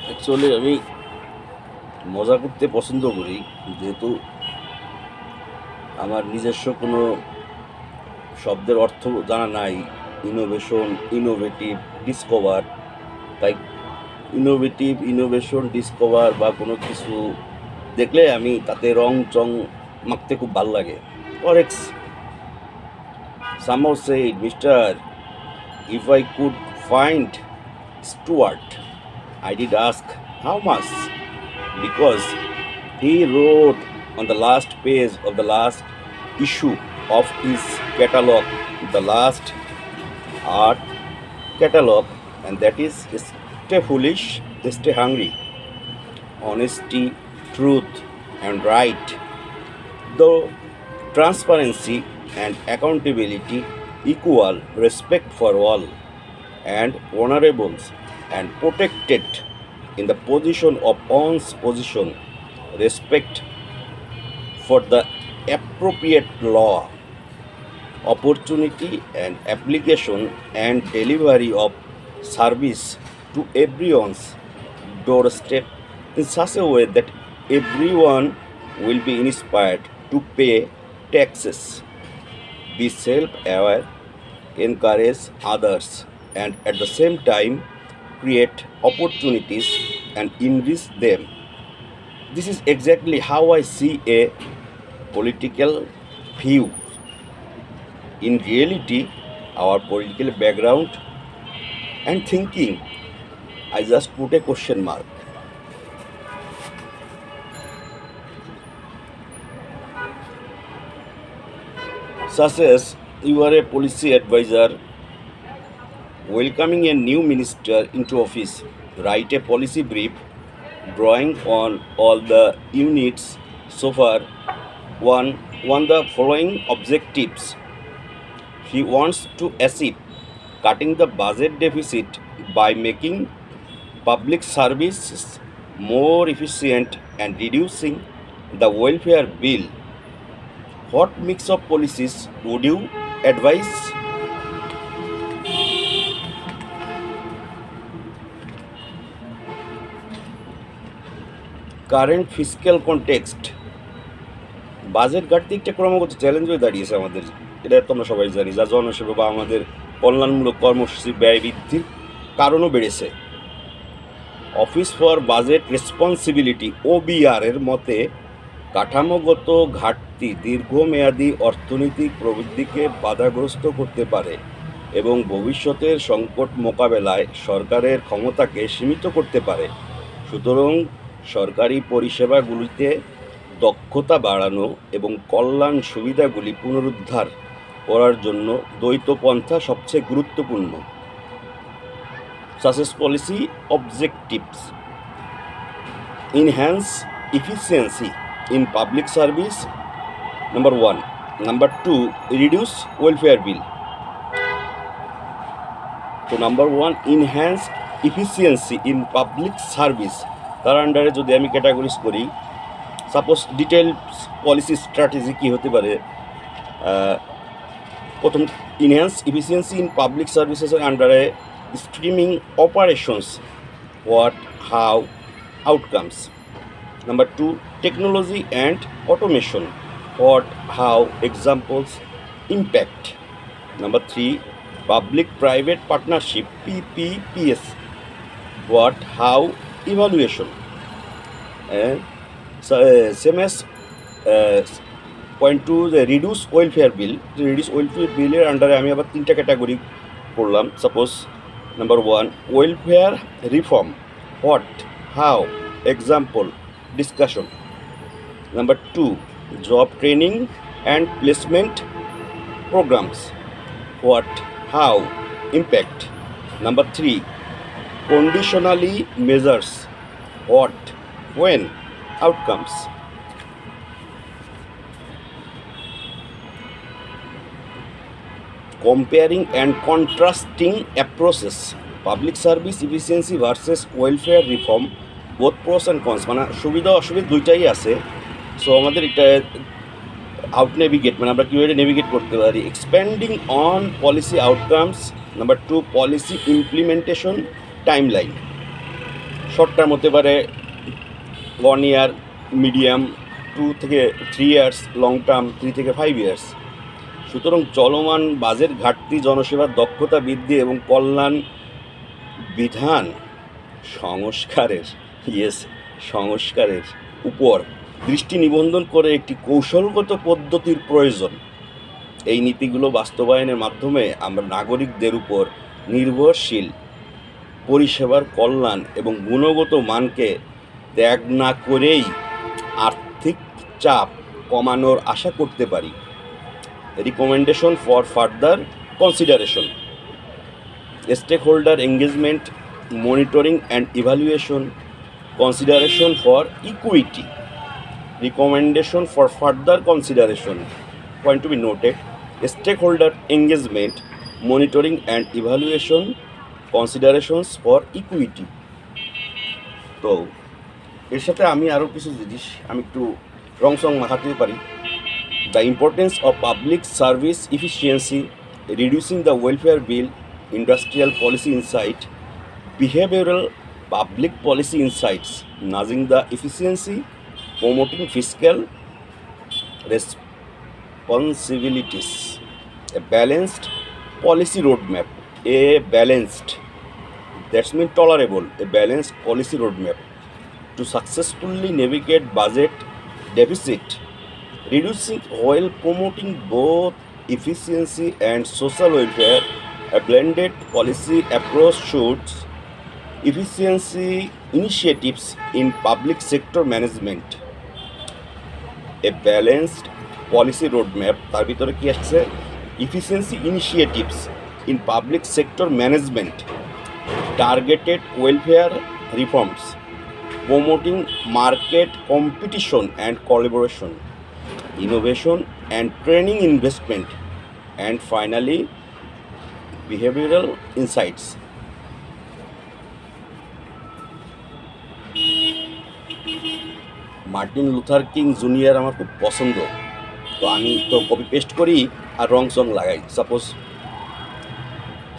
Actually আমি মজা করতে পছন্দ করি, যেহেতু আমার নিজস্ব কোনো শব্দের অর্থ জানা নাই। ইনোভেশন, ইনোভেটিভ, ডিসকভার, তাই ইনোভেশন, ডিসকভার বা কোনো কিছু দেখলে আমি তাতে রং চং মাখতে খুব ভাল লাগে। ফরেক্স somehow said, "Mister, if I could find Stuart," I did ask, "How much?" Because he wrote on the last page of the last issue of his catalog, the last art catalog, and that is stay foolish, stay hungry, honesty, truth, and right. Though transparency and accountability equal respect for all, and honorables and protected in the position of one's position, respect for the appropriate law, opportunity and application and delivery of service to everyone's doorstep in such a way that everyone will be inspired to pay taxes, be self-aware, encourage others, and at the same time create opportunities and enrich them. This is exactly how I see a political view. In reality, our political background and thinking, I just put a question mark. Such as you are a policy advisor welcoming a new minister into office, write a policy brief drawing on all the units so far one the following objectives. He wants to achieve cutting the budget deficit by making public services more efficient and reducing the welfare bill. What mix of policies would you advise? Current fiscal context, budget ঘাটতি একটা ক্রমাগত challenge হয়ে দাঁড়িয়েছে আমাদের। এটা তো আমরা সবাই জানি, যা জনসেবা বা আমাদের কল্যাণমূলক কর্মসূচি ব্যয় বৃদ্ধির কারণও বেড়েছে। Office for budget responsibility OBR এর মতে কাঠামোগত ঘাটতি দীর্ঘমেয়াদী অর্থনৈতিক প্রবৃদ্ধিকে বাধাগ্রস্ত করতে পারে এবং ভবিষ্যতের সংকট মোকাবেলায় সরকারের ক্ষমতাকে সীমিত করতে পারে। সুতরাং সরকারি পরিষেবাগুলিতে দক্ষতা বাড়ানো এবং কল্যাণ সুবিধাগুলি পুনরুদ্ধার করার জন্য দ্বৈত পন্থা সবচেয়ে গুরুত্বপূর্ণ। Success policy objectives: enhance efficiency in public service, number 1. Number 2, reduce welfare bill. So number 1, enhance efficiency in public service, তার আন্ডারে যদি আমি ক্যাটাগরিজ করি, সাপোজ ডিটেলস পলিসি স্ট্র্যাটেজি কী হতে পারে। প্রথম, ইনহ্যান্স ইফিসিয়েন্সি ইন পাবলিক সার্ভিসেসের আন্ডারে streaming operations, what, how, outcomes. Number 2, technology and automation, what, how, examples, impact. Number 3, public private partnership, PPPS, what, how, evaluation. Same S point 2, reduce welfare bill. Reduce welfare বিলের আন্ডারে আমি আবার 3টা category করলাম। Suppose number 1, welfare reform, what, how, example, discussion. Number 2, job training and placement programs, what, how, impact. Number 3, conditionally measures, what, when, outcomes. Comparing and contrasting approaches, public service efficiency versus welfare reform, both pros and cons, মানে সুবিধা অসুবিধা দুইটাই আছে। So আমাদের এটা out navigate, মানে আমরা কীভাবে নেভিগেট করতে পারি। Expanding on policy outcomes, number 2, policy implementation timeline. Short term হতে পারে 1 ইয়ার, মিডিয়াম 2 থেকে 3 ইয়ার্স, লং টার্ম 3 থেকে 5 ইয়ার্স। সুতরাং চলমান বাজেট ঘাটতি, জনসেবার দক্ষতা বৃদ্ধি এবং কল্যাণ বিধান সংস্কারের উপর দৃষ্টি নিবন্ধন করে একটি কৌশলগত পদ্ধতির প্রয়োজন। এই নীতিগুলো বাস্তবায়নের মাধ্যমে আমরা নাগরিকদের উপর নির্ভরশীল পরিষেবার কল্যাণ এবং গুণগত মানকে ত্যাগ না করেই আর্থিক চাপ কমানোর আশা করতে পারি। Recommendation for further consideration: stakeholder engagement, monitoring and evaluation, consideration for equity. Recommendation for further consideration. Point to be noted: stakeholder engagement, monitoring and evaluation, considerations for equity. তো এর সাথে আমি আরও কিছু জিনিস আমি একটু রং সং মাখাতে পারি। The importance of public service efficiency, reducing the welfare bill, industrial policy insight, behavioral public policy insights, nudging the efficiency, promoting fiscal responsibilities, a balanced policy roadmap, a balanced policy roadmap to successfully navigate budget deficit, reducing while promoting both efficiency and social welfare. A blended policy approach should efficiency initiatives in public sector management. A balanced policy roadmap, তার ভিতরে কি আসছে? Efficiency initiatives in public sector management, targeted welfare reforms, promoting market competition and collaboration, innovation and training investment, and finally behavioral insights. Martin Luther king junior আমার খুব পছন্দ, তো আমি তো কপি পেস্ট করি আর রং সং লাগাই। সাপোজ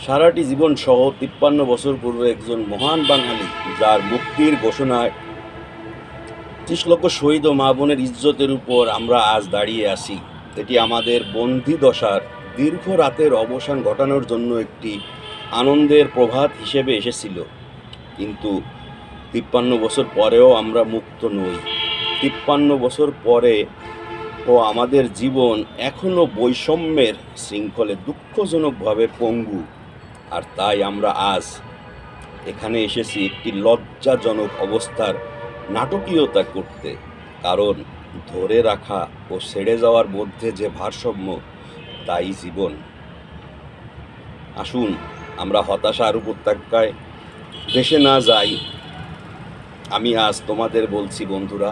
সারাটি জীবন সহ 53 বছর পূর্বে একজন মহান বাঙালি, যার মুক্তির ঘোষণায় 30 লক্ষ শহীদ ও মা বোনের ইজ্জতের উপর আমরা আজ দাঁড়িয়ে আছি। এটি আমাদের বন্দি দশার দীর্ঘ রাতের অবসান ঘটানোর জন্য একটি আনন্দের প্রভাত হিসেবে এসেছিল। কিন্তু 53 বছর পরেও আমরা মুক্ত নই। 53 বছর পরে ও আমাদের জীবন এখনও বৈষম্যের শৃঙ্খলে দুঃখজনকভাবে পঙ্গু। আর তাই আমরা আজ এখানে এসেছি একটি লজ্জাজনক অবস্থার নাটকীয়তা করতে, কারণ ধরে রাখা ও ছেড়ে যাওয়ার মধ্যে যে ভারসাম্য, তাই জীবন। আসুন আমরা হতাশার উপত্যকায় ভেসে না যাই। আমি আজ তোমাদের বলছি বন্ধুরা,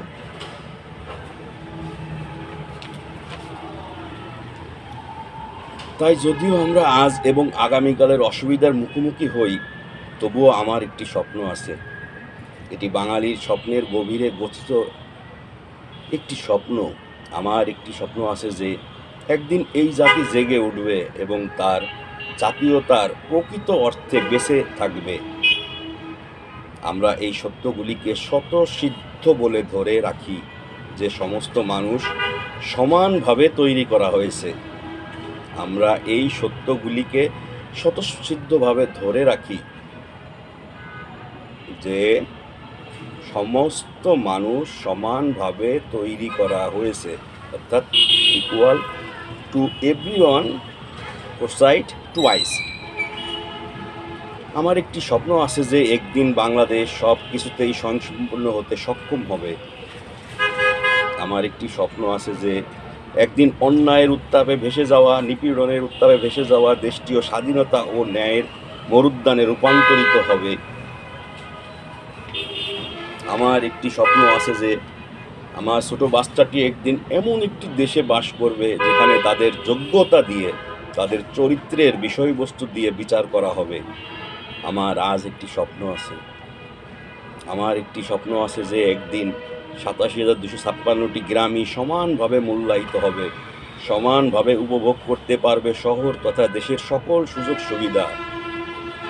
তাই যদিও আমরা আজ এবং আগামীকালের অসুবিধার মুখোমুখি হই, তবুও আমার একটি স্বপ্ন আছে। এটি বাঙালির স্বপ্নের গভীরে গঠিত একটি স্বপ্ন। আমার একটি স্বপ্ন আছে যে একদিন এই জাতি জেগে উঠবে এবং তার জাতীয়তার প্রকৃত অর্থে বেঁচে থাকবে। আমরা এই সত্যগুলিকে স্বতঃসিদ্ধ বলে ধরে রাখি যে সমস্ত মানুষ সমানভাবে তৈরি করা হয়েছে। আমরা এই সত্যগুলিকে স্বতঃসিদ্ধভাবে ধরে রাখি যে সমস্ত মানুষ সমানভাবে তৈরি করা হয়েছে, অর্থাৎ ইকুয়াল টু এভরিওয়ান প্রোসাইড টুয়াইস। আমার একটি স্বপ্ন আছে যে একদিন বাংলাদেশ সব কিছুতেই স্বয়ংসম্পূর্ণ হতে সক্ষম হবে। আমার একটি স্বপ্ন আছে যে একদিন অন্যায়ের উত্তাপে ভেসে যাওয়া, নিপীড়নের উত্তাপে ভেসে যাওয়া দেশটিও স্বাধীনতা ও ন্যায়ের মরুদ্যানে রূপান্তরিত হবে। আমার একটি স্বপ্ন আছে যে আমার ছোট বাচ্চাটি একদিন এমন একটি দেশে বাস করবে যেখানে তাদের যোগ্যতা দিয়ে, তাদের চরিত্রের বিষয়বস্তু দিয়ে বিচার করা হবে। আমার আজ একটি স্বপ্ন আছে। আমার একটি স্বপ্ন আছে যে একদিন 87,256টি গ্রামই সমানভাবে মূল্যায়িত হবে, সমানভাবে উপভোগ করতে পারবে শহর তথা দেশের সকল সুযোগ সুবিধা।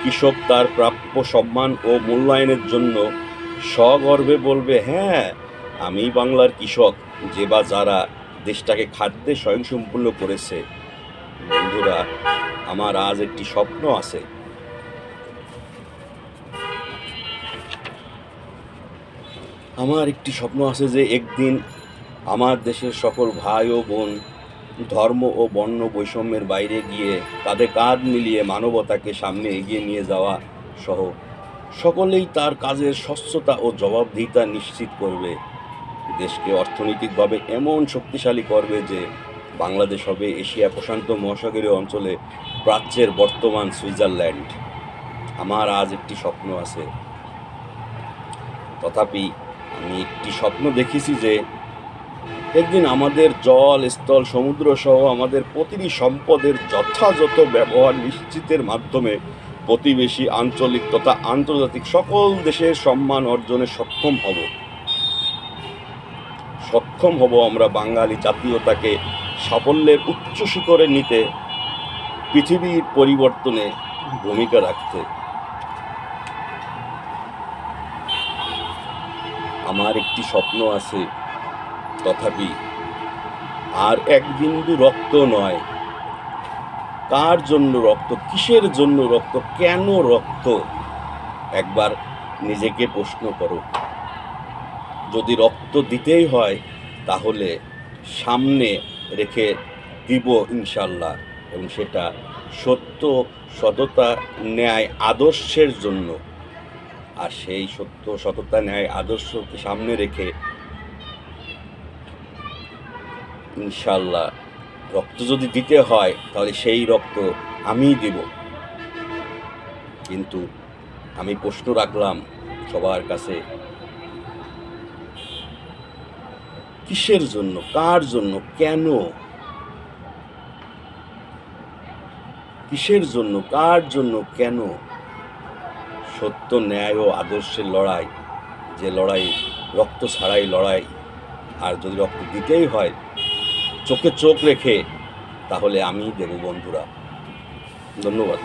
কৃষক তার প্রাপ্য সম্মান ও মূল্যায়নের জন্য সগর্বে বলবে, হ্যাঁ, আমি বাংলার কৃষক, যে বা যারা দেশটাকে খাদ্যে স্বয়ংসম্পূর্ণ করেছে। বন্ধুরা, আমার আজ একটি স্বপ্ন আছে। আমার একটি স্বপ্ন আছে যে একদিন আমার দেশের সকল ভাই ও বোন ধর্ম ও বর্ণ বৈষম্যের বাইরে গিয়ে কাঁধে কাঁধ মিলিয়ে মানবতাকে সামনে এগিয়ে নিয়ে যাওয়া সহ সকলেই তার কাজের স্বচ্ছতা ও জবাবদিহিতা নিশ্চিত করবে। দেশকে অর্থনৈতিকভাবে এমন শক্তিশালী করবে যে বাংলাদেশ হবে এশিয়া প্রশান্ত মহাসাগরীয় অঞ্চলে প্রাচ্যের বর্তমান সুইজারল্যান্ড। আমার আজ একটি স্বপ্ন আছে। তথাপি আমি একটি স্বপ্ন দেখেছি যে একদিন আমাদের জল, স্থল, সমুদ্র সহ আমাদের প্রতিটি সম্পদের যথাযথ ব্যবহার নিশ্চিতের মাধ্যমে প্রতিবেশী, আঞ্চলিক তথা আন্তর্জাতিক সকল দেশের সম্মান অর্জনে সক্ষম হব আমরা বাঙালি জাতীয়তাকে সাফল্যের উচ্চ শিখরে নিতে, পৃথিবীর পরিবর্তনে ভূমিকা রাখতে। আমার একটি স্বপ্ন আছে। তথাপি আর এক বিন্দু রক্ত নয়। কার জন্য রক্ত, কিসের জন্য রক্ত, কেন রক্ত? একবার নিজেকে প্রশ্ন করো। যদি রক্ত দিতেই হয় তাহলে সামনে রেখে দিব ইনশাল্লাহ, এবং সেটা সত্য, সততা, ন্যায়, আদর্শের জন্য। আর সেই সত্য, সততা, ন্যায়, আদর্শকে সামনে রেখে ইনশাল্লাহ রক্ত যদি দিতে হয় তাহলে সেই রক্ত আমিই দেব। কিন্তু আমি প্রশ্ন রাখলাম সবার কাছে, কিসের জন্য, কার জন্য, কেন? কিসের জন্য, কার জন্য, কেন? সত্য, ন্যায় ও আদর্শের লড়াই, যে লড়াই রক্ত ছাড়াই লড়াই। আর যদি রক্ত দিতেই হয় চোখে চোখ রেখে, তাহলে আমিই দেব বন্ধুরা। ধন্যবাদ।